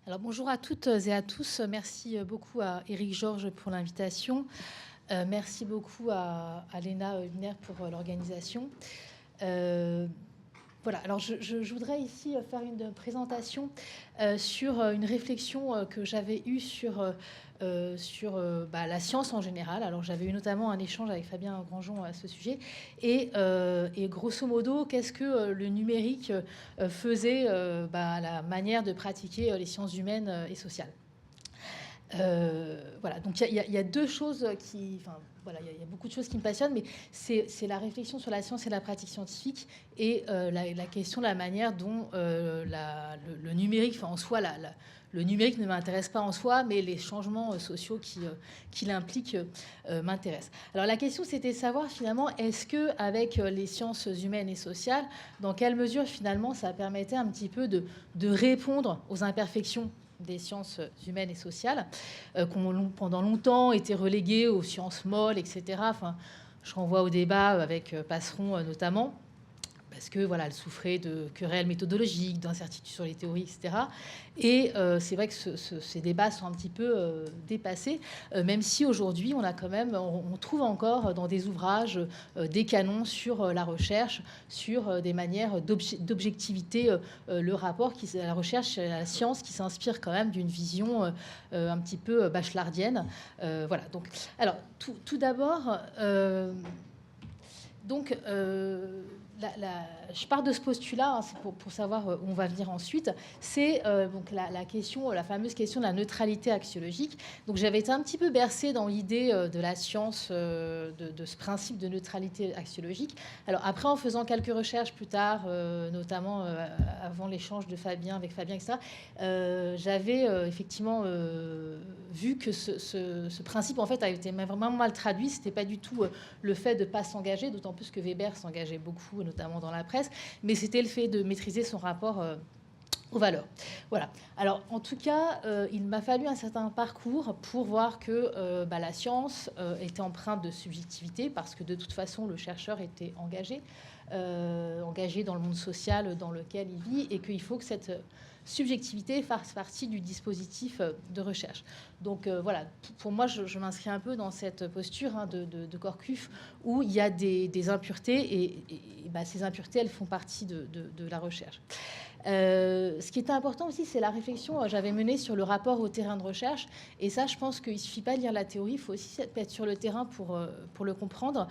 Alors bonjour à toutes et à tous. Merci beaucoup à Éric Georges pour l'invitation. Merci beaucoup à Léna Hübner pour l'organisation. Voilà, alors je voudrais ici faire une présentation sur une réflexion que j'avais eue sur la science en général. Alors j'avais eu notamment un échange avec Fabien Grandjean à ce sujet. Et grosso modo, qu'est-ce que le numérique faisait à la manière de pratiquer les sciences humaines et sociales. Voilà, donc il y a deux choses qui... Enfin, voilà, il y a beaucoup de choses qui me passionnent, mais c'est la réflexion sur la science et la pratique scientifique et la question de la manière dont le numérique, enfin en soi, le numérique ne m'intéresse pas en soi, mais les changements sociaux qui l'impliquent m'intéressent. Alors la question, c'était de savoir finalement, est-ce qu'avec les sciences humaines et sociales, dans quelle mesure finalement ça permettait un petit peu de répondre aux imperfections des sciences humaines et sociales, qui ont pendant longtemps été reléguées aux sciences molles, etc. Enfin, je renvoie au débat avec Passeron notamment, parce que voilà, elle souffrait de querelles méthodologiques, d'incertitudes sur les théories, etc. Et c'est vrai que ces débats sont un petit peu dépassés, même si aujourd'hui on trouve encore dans des ouvrages des canons sur la recherche, sur des manières d'objectivité le rapport à la recherche et à la science qui s'inspire quand même d'une vision un petit peu bachelardienne. Voilà. Donc, alors tout d'abord. Donc, je pars de ce postulat, hein, c'est pour savoir où on va venir ensuite. C'est donc la question, la fameuse question de la neutralité axiologique. Donc, j'avais été un petit peu bercée dans l'idée de la science, de ce principe de neutralité axiologique. Alors, après, en faisant quelques recherches plus tard, notamment avant l'échange de Fabien, avec Fabien, etc., j'avais effectivement vu que ce principe, en fait, a été vraiment mal traduit. C'était pas du tout le fait de ne pas s'engager, d'autant plus que Weber s'engageait beaucoup, notamment dans la presse, mais c'était le fait de maîtriser son rapport aux valeurs. Voilà. Alors, en tout cas, il m'a fallu un certain parcours pour voir que la science était empreinte de subjectivité, parce que de toute façon, le chercheur était engagé dans le monde social dans lequel il vit, et qu'il faut que cette subjectivité fasse partie du dispositif de recherche. Donc voilà, pour moi, je m'inscris un peu dans cette posture de Corcuff, où il y a des impuretés, et ces impuretés, elles font partie de la recherche. Ce qui était important aussi, c'est la réflexion que j'avais menée sur le rapport au terrain de recherche. Et ça, je pense qu'il ne suffit pas de lire la théorie, il faut aussi être sur le terrain pour le comprendre.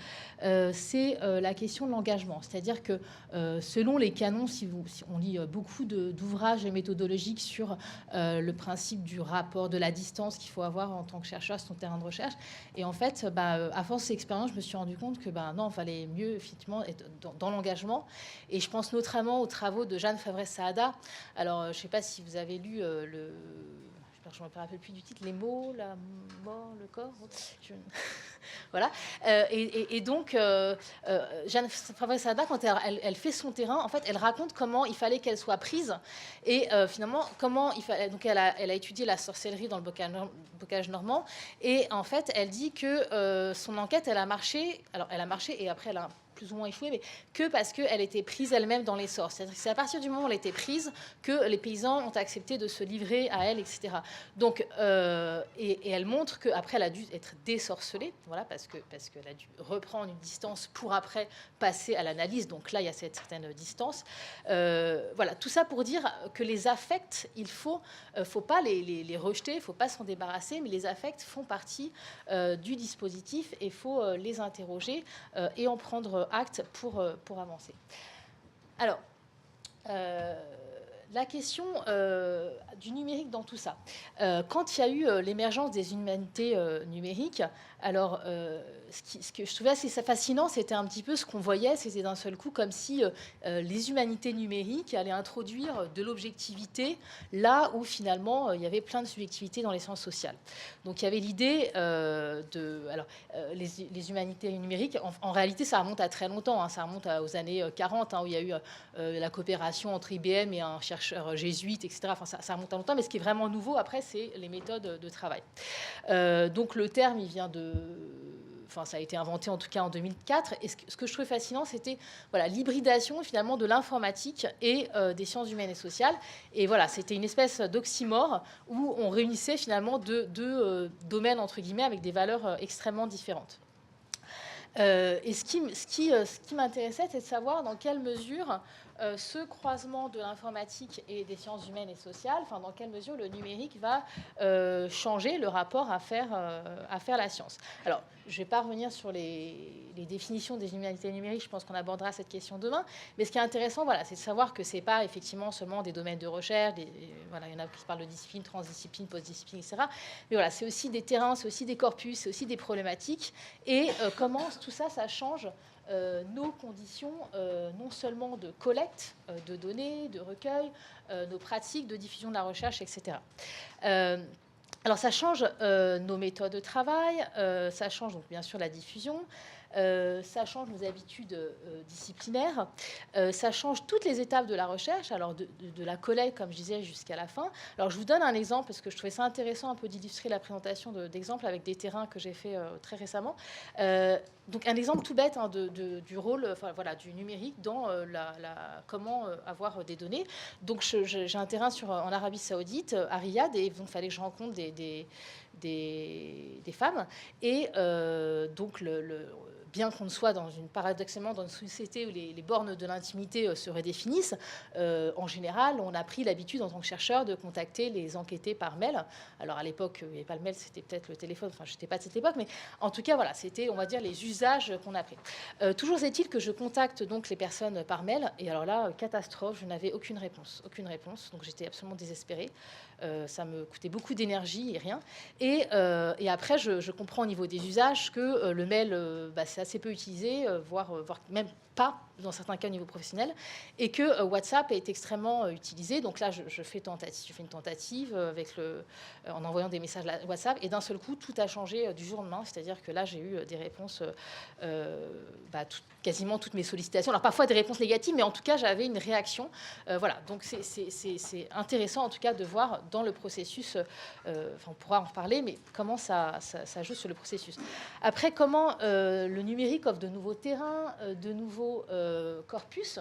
C'est la question de l'engagement. C'est-à-dire que selon les canons, si on lit beaucoup d'ouvrages et méthodologiques sur le principe du rapport, de la distance qu'il faut avoir en tant que chercheur sur son terrain de recherche. Et en fait, à force d'expérience, je me suis rendu compte que non, il fallait mieux effectivement être dans l'engagement. Et je pense notamment aux travaux de Jeanne Favret-Saada. Alors, je ne sais pas si vous avez lu je ne me rappelle plus du titre, Les mots, la mort, le corps. Voilà. Et donc, Jeanne Favret-Saada, quand elle fait son terrain, en fait, elle raconte comment il fallait qu'elle soit prise. Et finalement, comment il fallait. Donc, elle a étudié la sorcellerie dans le bocage normand. Et en fait, elle dit que son enquête, elle a marché. Alors, elle a marché et après, elle a plus ou moins échoué, mais que parce qu'elle était prise elle-même dans l'essor. C'est-à-dire que c'est à partir du moment où elle était prise que les paysans ont accepté de se livrer à elle, etc. Donc, et elle montre qu'après, elle a dû être désorcelée, voilà, parce qu'elle a dû reprendre une distance pour après passer à l'analyse. Donc là, il y a cette certaine distance. Voilà, tout ça pour dire que les affects, il faut pas les rejeter, il ne faut pas s'en débarrasser, mais les affects font partie du dispositif et il faut les interroger et en prendre acte pour avancer. Alors, la question du numérique dans tout ça. Quand il y a eu l'émergence des humanités numériques, alors ce que je trouvais assez fascinant, c'était un petit peu ce qu'on voyait, c'était d'un seul coup comme si les humanités numériques allaient introduire de l'objectivité là où finalement il y avait plein de subjectivité dans les sciences sociales. Donc il y avait l'idée les humanités numériques, en réalité ça remonte à très longtemps, hein, ça remonte aux années 40, hein, où il y a eu la coopération entre IBM et un chercheur jésuite, etc. Enfin, ça remonte à longtemps, mais ce qui est vraiment nouveau après, c'est les méthodes de travail. Donc le terme, il vient ça a été inventé en tout cas en 2004. Et ce que je trouvais fascinant, c'était voilà, l'hybridation finalement de l'informatique et des sciences humaines et sociales. Et voilà, c'était une espèce d'oxymore où on réunissait finalement deux domaines entre guillemets avec des valeurs extrêmement différentes. Et ce qui m'intéressait, c'est de savoir dans quelle mesure ce croisement de l'informatique et des sciences humaines et sociales, enfin, dans quelle mesure le numérique va changer le rapport à faire la science. Alors, je ne vais pas revenir sur les définitions des humanités numériques, je pense qu'on abordera cette question demain, mais ce qui est intéressant, voilà, c'est de savoir que ce n'est pas effectivement seulement des domaines de recherche, voilà, il y en a qui parlent de discipline, transdiscipline, postdiscipline, etc. Mais voilà, c'est aussi des terrains, c'est aussi des corpus, c'est aussi des problématiques, et comment tout ça, ça change nos conditions, non seulement de collecte de données, de recueil, nos pratiques de diffusion de la recherche, etc. Alors ça change nos méthodes de travail, ça change donc bien sûr la diffusion, ça change nos habitudes disciplinaires, ça change toutes les étapes de la recherche, alors de la collecte, comme je disais, jusqu'à la fin. Alors je vous donne un exemple, parce que je trouvais ça intéressant un peu d'illustrer la présentation d'exemples avec des terrains que j'ai fait très récemment. Donc un exemple tout bête hein, du rôle voilà, du numérique dans comment avoir des données. Donc j'ai un terrain en Arabie Saoudite, à Riyad, et donc il fallait que je rencontre des femmes. Et donc bien qu'on soit paradoxalement dans une société où les bornes de l'intimité se redéfinissent, en général, on a pris l'habitude en tant que chercheur de contacter les enquêtés par mail. Alors à l'époque, il n'y avait pas le mail, c'était peut-être le téléphone, enfin je n'étais pas de cette époque, mais en tout cas, voilà, c'était, on va dire, les usages qu'on a pris. Toujours est-il que je contacte donc les personnes par mail, et alors là, catastrophe, je n'avais aucune réponse, donc j'étais absolument désespérée. Ça me coûtait beaucoup d'énergie et rien. Et après, je comprends au niveau des usages que le mail, c'est assez peu utilisé, voire même pas dans certains cas au niveau professionnel, et que WhatsApp est extrêmement utilisé. Donc là, je fais une tentative en envoyant des messages WhatsApp, et d'un seul coup, tout a changé du jour au lendemain. C'est-à-dire que là, j'ai eu des réponses, quasiment toutes mes sollicitations. Alors parfois des réponses négatives, mais en tout cas, j'avais une réaction. Voilà, donc c'est intéressant en tout cas de voir dans le processus, on pourra en reparler, mais comment ça joue sur le processus. Après, comment le numérique offre de nouveaux terrains, de nouveaux corpus.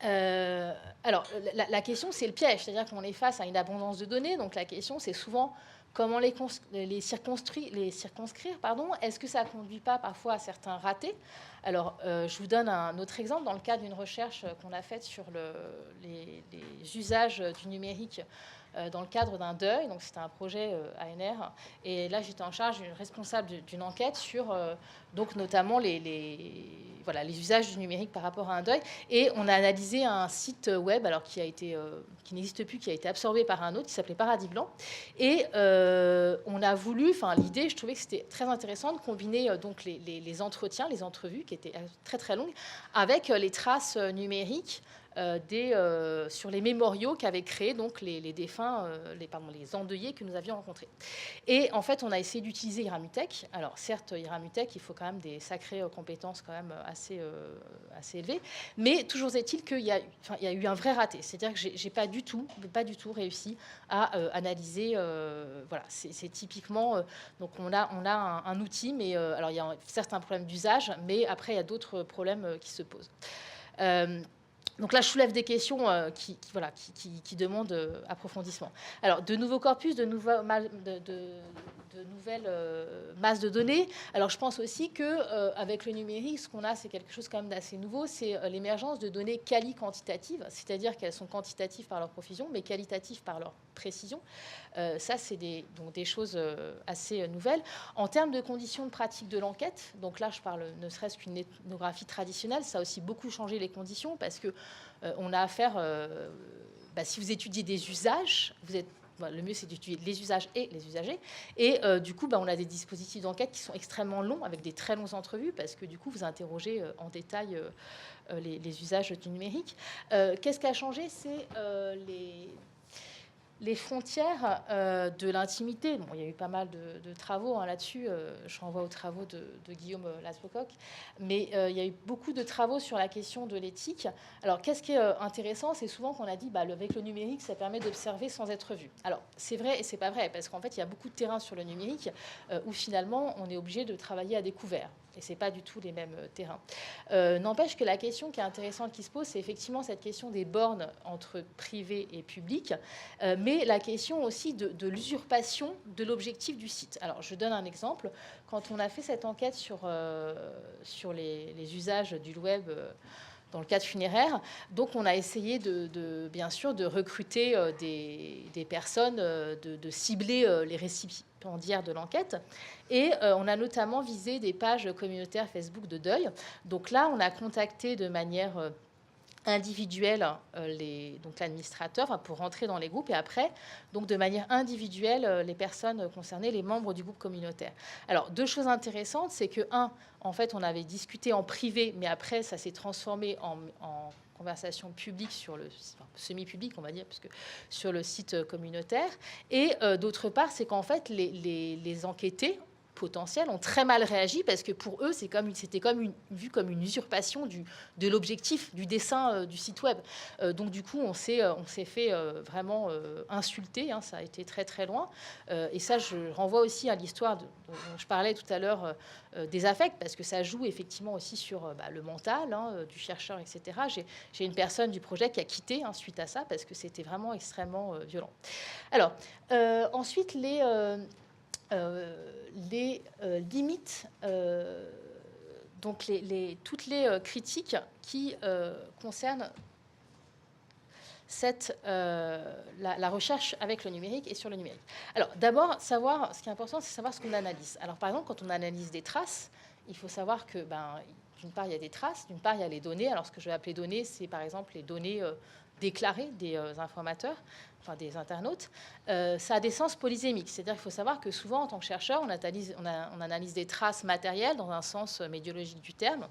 Alors, la question, c'est le piège, c'est-à-dire qu'on est face à une abondance de données, donc la question, c'est souvent comment les circonscrire, pardon. Est-ce que ça ne conduit pas parfois à certains ratés? Alors, je vous donne un autre exemple dans le cadre d'une recherche qu'on a faite sur les usages du numérique dans le cadre d'un deuil. Donc, c'était un projet ANR. Et là, j'étais en charge responsable d'une enquête sur, donc, notamment les usages du numérique par rapport à un deuil. Et on a analysé un site web, alors qui n'existe plus, qui a été absorbé par un autre, qui s'appelait Paradis Blanc. Et on a voulu, je trouvais que c'était très intéressant de combiner donc les entretiens, les entrevues, qui étaient très très longues, avec les traces numériques sur les mémoriaux qu'avaient créés donc les défunts, les endeuillés que nous avions rencontrés. Et en fait, on a essayé d'utiliser Iramutech. Alors certes, Iramutech, il faut quand même des sacrées compétences quand même assez élevées, mais toujours est-il qu'il y a eu un vrai raté. C'est-à-dire que j'ai pas du tout réussi à analyser. Voilà, c'est typiquement. Donc on a un outil, mais alors il y a certains problèmes d'usage, mais après il y a d'autres problèmes qui se posent. Donc là, je soulève des questions qui demandent approfondissement. Alors, de nouveaux corpus, de nouvelles masses de données. Alors, je pense aussi qu'avec le numérique, ce qu'on a, c'est quelque chose quand même d'assez nouveau, c'est l'émergence de données quali-quantitatives, c'est-à-dire qu'elles sont quantitatives par leur profusion, mais qualitatives par leur précision. Ça, c'est des choses assez nouvelles. En termes de conditions de pratique de l'enquête, donc là, je parle ne serait-ce qu'une ethnographie traditionnelle, ça a aussi beaucoup changé les conditions parce que on a affaire, si vous étudiez des usages, le mieux, c'est d'étudier les usages et les usagers. Et du coup, on a des dispositifs d'enquête qui sont extrêmement longs, avec des très longues entrevues, parce que du coup, vous interrogez en détail les usages du numérique. Qu'est-ce qui a changé? C'est les frontières de l'intimité, bon, il y a eu pas mal de travaux là-dessus, je renvoie aux travaux de Guillaume Lasbocoq, mais il y a eu beaucoup de travaux sur la question de l'éthique. Alors, qu'est-ce qui est intéressant, c'est souvent qu'on a dit, avec le numérique, ça permet d'observer sans être vu. Alors, c'est vrai et c'est pas vrai, parce qu'en fait, il y a beaucoup de terrains sur le numérique où finalement, on est obligé de travailler à découvert. Et ce n'est pas du tout les mêmes terrains. N'empêche que la question qui est intéressante qui se pose, c'est effectivement cette question des bornes entre privé et public, mais la question aussi de l'usurpation de l'objectif du site. Alors, je donne un exemple. Quand on a fait cette enquête sur les usages du web dans le cadre funéraire, donc on a essayé bien sûr de recruter des personnes, de cibler les récipiendaires de l'enquête. Et on a notamment visé des pages communautaires Facebook de deuil. Donc là, on a contacté de manière individuelle donc l'administrateur pour rentrer dans les groupes, et après, donc de manière individuelle, les personnes concernées, les membres du groupe communautaire. Alors, deux choses intéressantes, c'est que, en fait, on avait discuté en privé, mais après, ça s'est transformé en conversation publique semi-publique, on va dire, parce que sur le site communautaire. Et d'autre part, c'est qu'en fait, les enquêtés potentiels ont très mal réagi, parce que pour eux, c'était vu comme une usurpation de l'objectif, du dessin du site web. Donc du coup, on s'est fait vraiment insulter, hein, ça a été très très loin. Et ça, je renvoie aussi à l'histoire dont je parlais tout à l'heure des affects, parce que ça joue effectivement aussi sur le mental du chercheur, etc. J'ai une personne du projet qui a quitté suite à ça, parce que c'était vraiment extrêmement violent. Alors, ensuite, les limites, donc toutes les critiques qui concernent la recherche avec le numérique et sur le numérique. Alors, d'abord, ce qui est important, c'est savoir ce qu'on analyse. Alors, par exemple, quand on analyse des traces, il faut savoir que, d'une part, il y a des traces, d'une part, il y a les données. Alors, ce que je vais appeler données, c'est par exemple les données déclarées des informateurs, enfin des internautes. Ça a des sens polysémiques. C'est-à-dire qu'il faut savoir que souvent, en tant que chercheur, on analyse des traces matérielles dans un sens médiologique du terme.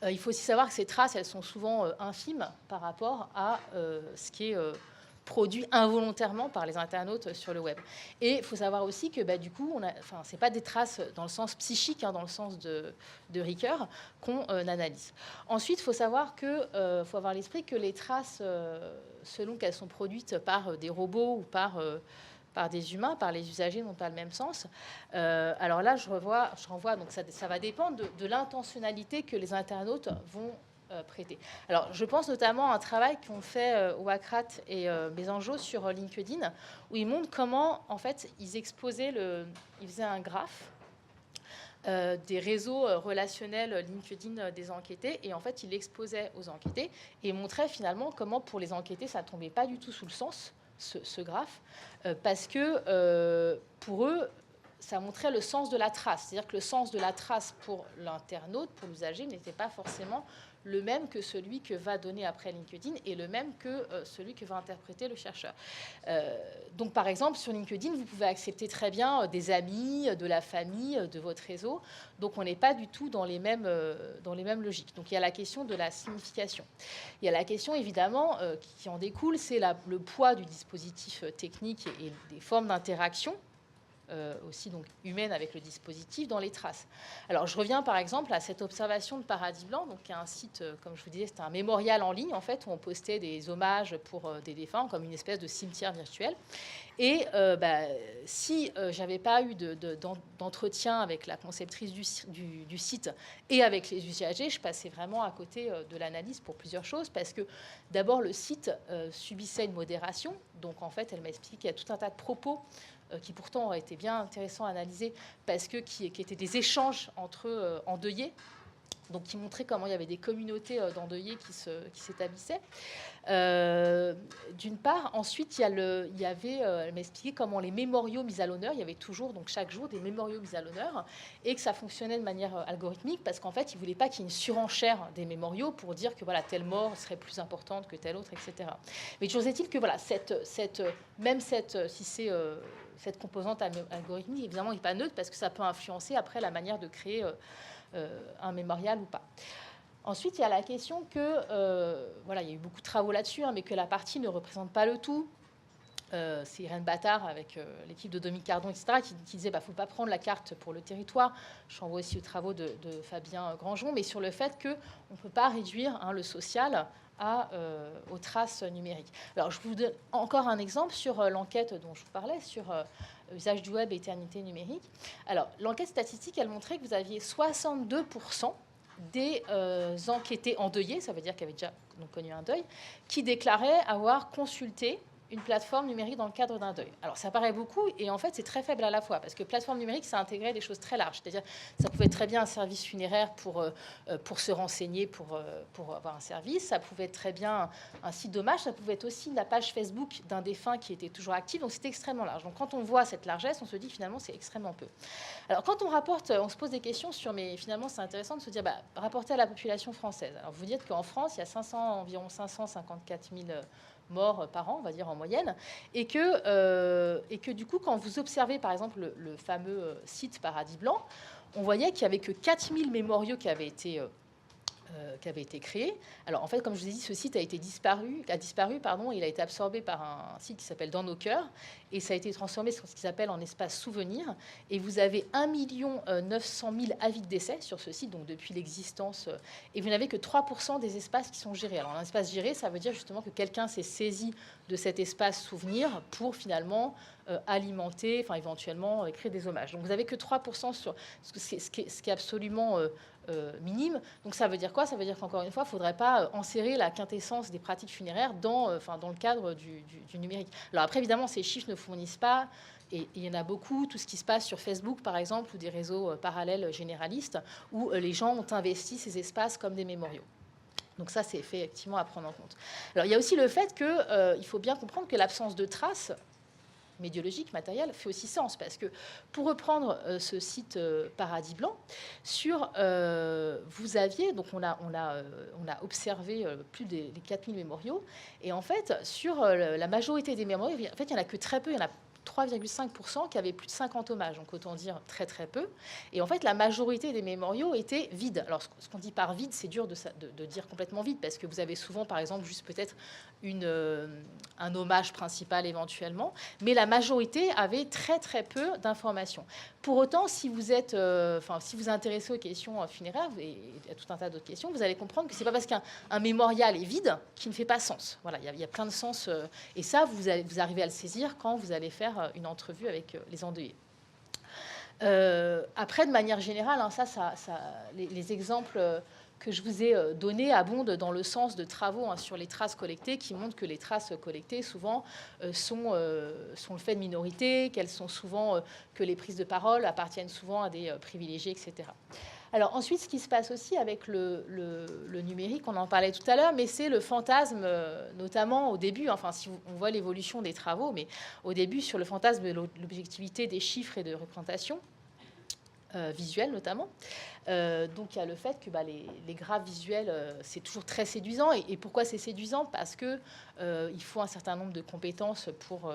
Il faut aussi savoir que ces traces, elles sont souvent infimes par rapport à ce qui est produit involontairement par les internautes sur le web. Et il faut savoir aussi que du coup, c'est pas des traces dans le sens psychique, dans le sens de Ricoeur, qu'on analyse. Ensuite, il faut savoir faut avoir à l'esprit que les traces, selon qu'elles sont produites par des robots ou par des humains, par les usagers, n'ont pas le même sens. Alors là, je renvoie, donc ça va dépendre de l'intentionnalité que les internautes vont prêter. Alors, je pense notamment à un travail qu'ont fait Wakrat et Bésangeau sur LinkedIn, où ils montrent comment, en fait, ils faisaient un graphe des réseaux relationnels LinkedIn des enquêtés, et en fait, ils l'exposaient aux enquêtés et montraient finalement comment, pour les enquêtés, ça ne tombait pas du tout sous le sens, ce graphe, parce que pour eux, ça montrait le sens de la trace. C'est-à-dire que le sens de la trace pour l'internaute, pour l'usager, n'était pas forcément le même que celui que va donner après LinkedIn et le même que celui que va interpréter le chercheur. Donc, par exemple, sur LinkedIn, vous pouvez accepter très bien des amis, de la famille, de votre réseau. Donc, on n'est pas du tout dans les mêmes logiques. Donc, il y a la question de la signification. Il y a la question, évidemment, qui en découle, c'est le poids du dispositif technique et des formes d'interaction aussi donc humaine avec le dispositif dans les traces. Alors, je reviens par exemple à cette observation de Paradis Blanc, donc qui est un site, comme je vous disais, c'était un mémorial en ligne en fait, où on postait des hommages pour des défunts, comme une espèce de cimetière virtuel. Et si j'avais pas eu d'entretien avec la conceptrice du site et avec les usagers, je passais vraiment à côté de l'analyse pour plusieurs choses, parce que d'abord le site subissait une modération, donc en fait elle m'a expliqué qu'il y a tout un tas de propos qui pourtant auraient été bien intéressants à analyser, parce que qui étaient des échanges entre endeuillés, donc qui montraient comment il y avait des communautés d'endeuillés qui s'établissaient. D'une part, ensuite, elle m'a expliqué comment les mémoriaux mis à l'honneur, il y avait toujours, donc chaque jour, des mémoriaux mis à l'honneur, et que ça fonctionnait de manière algorithmique, parce qu'en fait, ils ne voulaient pas qu'il y ait une surenchère des mémoriaux pour dire que voilà, telle mort serait plus importante que telle autre, etc. Mais toujours est-il que voilà, si c'est cette composante algorithmique, évidemment, n'est pas neutre, parce que ça peut influencer après la manière de créer un mémorial ou pas. Ensuite, il y a la question que, il y a eu beaucoup de travaux là-dessus, mais que la partie ne représente pas le tout. c'est Irène Battard avec l'équipe de Dominique Cardon, etc., qui disait qu'il ne faut pas prendre la carte pour le territoire. Je renvoie aussi aux travaux de Fabien Grangeon, mais sur le fait qu'on ne peut pas réduire le social aux traces numériques. Alors, je vous donne encore un exemple sur l'enquête dont je vous parlais, sur usage du web et éternité numérique. Alors, l'enquête statistique, elle montrait que vous aviez 62% des enquêtés endeuillés, ça veut dire qu'ils avaient déjà connu un deuil, qui déclaraient avoir consulté une plateforme numérique dans le cadre d'un deuil. Alors, ça paraît beaucoup, et en fait, c'est très faible à la fois, parce que plateforme numérique, ça intégrait des choses très larges. C'est-à-dire, ça pouvait être très bien un service funéraire pour se renseigner, pour avoir un service. Ça pouvait être très bien un site d'hommage. Ça pouvait être aussi la page Facebook d'un défunt qui était toujours active. Donc, c'était extrêmement large. Donc, quand on voit cette largesse, on se dit, finalement, c'est extrêmement peu. Alors, quand on rapporte, on se pose des questions sur, mais finalement, c'est intéressant de se dire, rapporter à la population française. Alors, vous dites qu'en France, il y a environ 554 000 morts par an, on va dire en moyenne, et que du coup, quand vous observez par exemple le fameux site Paradis Blanc, on voyait qu'il n'y avait que 4000 mémoriaux qui avaient été créés. Alors en fait, comme je vous ai dit, ce site a disparu, il a été absorbé par un site qui s'appelle Dans nos cœurs, et ça a été transformé sur ce qui s'appelle en espace souvenir, et vous avez 1 900 000 avis de décès sur ce site, donc depuis l'existence, et vous n'avez que 3% des espaces qui sont gérés. Alors un espace géré, ça veut dire justement que quelqu'un s'est saisi de cet espace souvenir pour finalement alimenter, enfin éventuellement créer des hommages. Donc vous n'avez que 3% sur ce qui est absolument minime. Donc ça veut dire quoi? Ça veut dire qu'encore une fois, il ne faudrait pas enserrer la quintessence des pratiques funéraires dans le cadre du numérique. Alors après, évidemment, ces chiffres ne fournissent pas, et il y en a beaucoup, tout ce qui se passe sur Facebook, par exemple, ou des réseaux parallèles généralistes, où les gens ont investi ces espaces comme des mémoriaux. Donc ça, c'est effectivement à prendre en compte. Alors il y a aussi le fait qu'il faut bien comprendre que l'absence de traces médiologique, matériel, fait aussi sens, parce que pour reprendre ce site Paradis Blanc, vous aviez, donc on a observé plus des 4000 mémoriaux, et en fait, sur la majorité des mémoriaux, en fait, il n'y en a que très peu, il y en a 3,5% qui avaient plus de 50 hommages, donc autant dire très très peu. Et en fait, la majorité des mémoriaux étaient vides. Alors, ce qu'on dit par vide, c'est dur de dire complètement vide, parce que vous avez souvent, par exemple, juste peut-être un hommage principal éventuellement, mais la majorité avait très très peu d'informations. Pour autant, si vous êtes, si vous intéressez aux questions funéraires et à tout un tas d'autres questions, vous allez comprendre que c'est pas parce qu'un mémorial est vide qu'il ne fait pas sens. Voilà, il y a plein de sens, et ça, vous arrivez à le saisir quand vous allez faire une entrevue avec les endeuillés. Après, de manière générale, les exemples que je vous ai donnés abondent dans le sens de travaux sur les traces collectées, qui montrent que les traces collectées, souvent, sont le fait de minorités, qu'elles sont souvent, que les prises de parole appartiennent souvent à des privilégiés, etc. Alors ensuite, ce qui se passe aussi avec le numérique, on en parlait tout à l'heure, mais c'est le fantasme, notamment au début, si on voit l'évolution des travaux, mais au début sur le fantasme de l'objectivité des chiffres et de représentation visuelle notamment. Donc il y a le fait que les graphes visuels, c'est toujours très séduisant. Et pourquoi c'est séduisant? Parce que il faut un certain nombre de compétences pour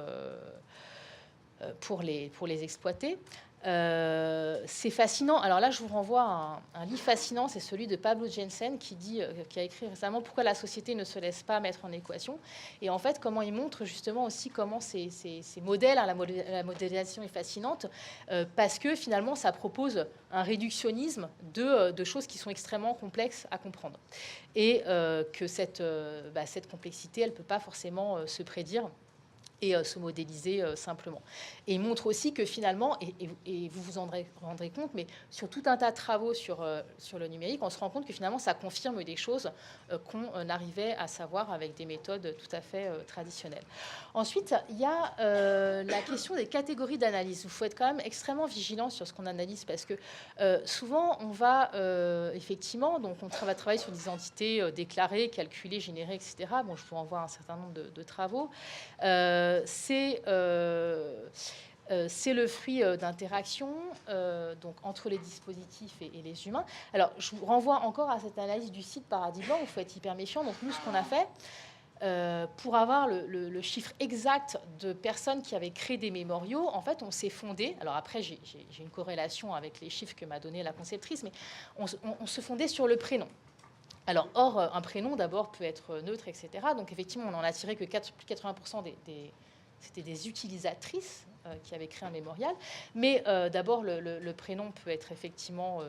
les exploiter. C'est fascinant. Alors là, je vous renvoie à un livre fascinant, c'est celui de Pablo Jensen qui a écrit récemment « Pourquoi la société ne se laisse pas mettre en équation ?» Et en fait, comment il montre justement aussi comment ces modèles, la modélisation est fascinante, parce que finalement, ça propose un réductionnisme de choses qui sont extrêmement complexes à comprendre. Et que cette complexité, elle ne peut pas forcément se prédire et se modéliser simplement. Et il montre aussi que finalement, et vous vous en rendrez compte, mais sur tout un tas de travaux sur le numérique, on se rend compte que finalement, ça confirme des choses qu'on arrivait à savoir avec des méthodes tout à fait traditionnelles. Ensuite, il y a la question des catégories d'analyse. Il faut être quand même extrêmement vigilant sur ce qu'on analyse, parce que souvent, on va effectivement, donc on va travailler sur des entités déclarées, calculées, générées, etc. Bon, je vous renvoie à un certain nombre de travaux. C'est le fruit d'interactions donc entre les dispositifs et les humains. Alors, je vous renvoie encore à cette analyse du site Paradis Blanc, où il faut être hyper méfiant. Donc, nous, ce qu'on a fait, pour avoir le chiffre exact de personnes qui avaient créé des mémoriaux, en fait, on s'est fondé. Alors après, j'ai une corrélation avec les chiffres que m'a donné la conceptrice, mais on se fondait sur le prénom. Alors, un prénom, d'abord, peut être neutre, etc. Donc, effectivement, on n'en a tiré que plus de 80% c'était des utilisatrices qui avaient créé un mémorial. Mais d'abord, le prénom peut être effectivement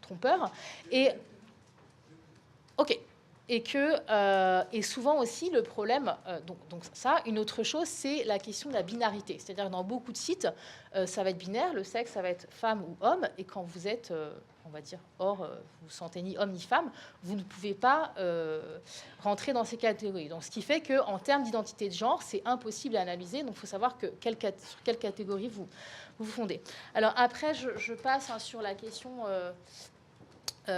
trompeur. Et, OK. Et souvent aussi, le problème, donc ça, une autre chose, c'est la question de la binarité. C'est-à-dire dans beaucoup de sites, ça va être binaire, le sexe, ça va être femme ou homme, et quand vous êtes, on va dire, vous vous sentez ni homme ni femme, vous ne pouvez pas rentrer dans ces catégories. Donc, ce qui fait qu'en termes d'identité de genre, c'est impossible à analyser, donc il faut savoir sur quelle catégorie vous vous fondez. Alors après, je passe sur la question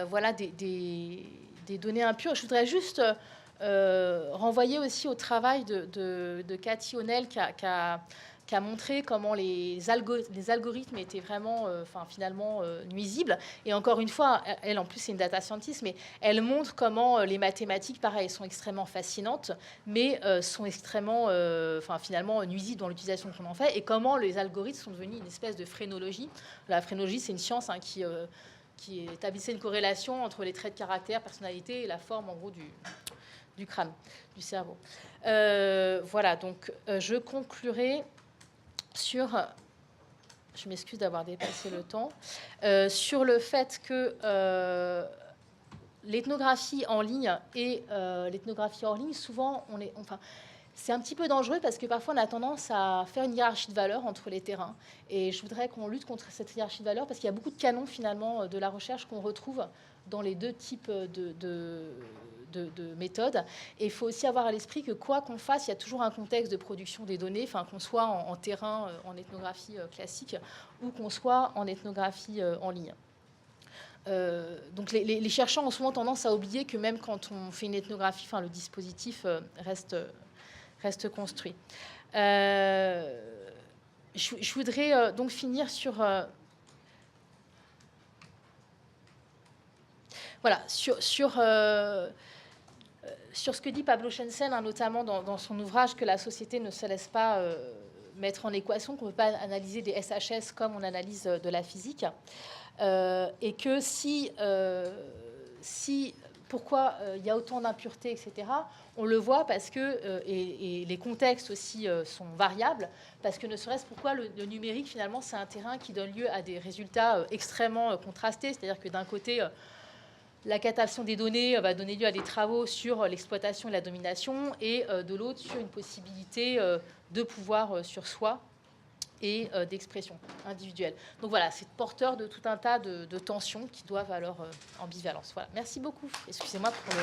voilà, des données impures. Je voudrais juste renvoyer aussi au travail de Cathy O'Neil qui a montré comment les algorithmes étaient vraiment, finalement, nuisibles. Et encore une fois, elle, en plus, c'est une data scientist, mais elle montre comment les mathématiques, pareil, sont extrêmement fascinantes, mais sont extrêmement, finalement, nuisibles dans l'utilisation qu'on en fait, et comment les algorithmes sont devenus une espèce de phrénologie. La phrénologie, c'est une science qui établissait une corrélation entre les traits de caractère, personnalité et la forme, en gros, du crâne, du cerveau. Voilà, donc je conclurai sur... Je m'excuse d'avoir dépassé le temps. Sur le fait que l'ethnographie en ligne et l'ethnographie hors ligne, souvent, c'est un petit peu dangereux parce que parfois on a tendance à faire une hiérarchie de valeurs entre les terrains. Et je voudrais qu'on lutte contre cette hiérarchie de valeurs parce qu'il y a beaucoup de canons finalement de la recherche qu'on retrouve dans les deux types de méthodes. Et il faut aussi avoir à l'esprit que quoi qu'on fasse, il y a toujours un contexte de production des données, qu'on soit en terrain, en ethnographie classique, ou qu'on soit en ethnographie en ligne. Donc les chercheurs ont souvent tendance à oublier que même quand on fait une ethnographie, le dispositif reste construit. Je voudrais donc finir sur... voilà, sur ce que dit Pablo Schensen, notamment dans son ouvrage, que la société ne se laisse pas mettre en équation, qu'on ne peut pas analyser des SHS comme on analyse de la physique, et que pourquoi il y a autant d'impuretés, etc., on le voit parce que, et les contextes aussi sont variables, parce que ne serait-ce pourquoi le numérique, finalement, c'est un terrain qui donne lieu à des résultats extrêmement contrastés, c'est-à-dire que d'un côté... la captation des données va donner lieu à des travaux sur l'exploitation et la domination, et de l'autre, sur une possibilité de pouvoir sur soi et d'expression individuelle. Donc voilà, c'est porteur de tout un tas de tensions qui doivent à leur ambivalence. Voilà, merci beaucoup. Excusez-moi pour le...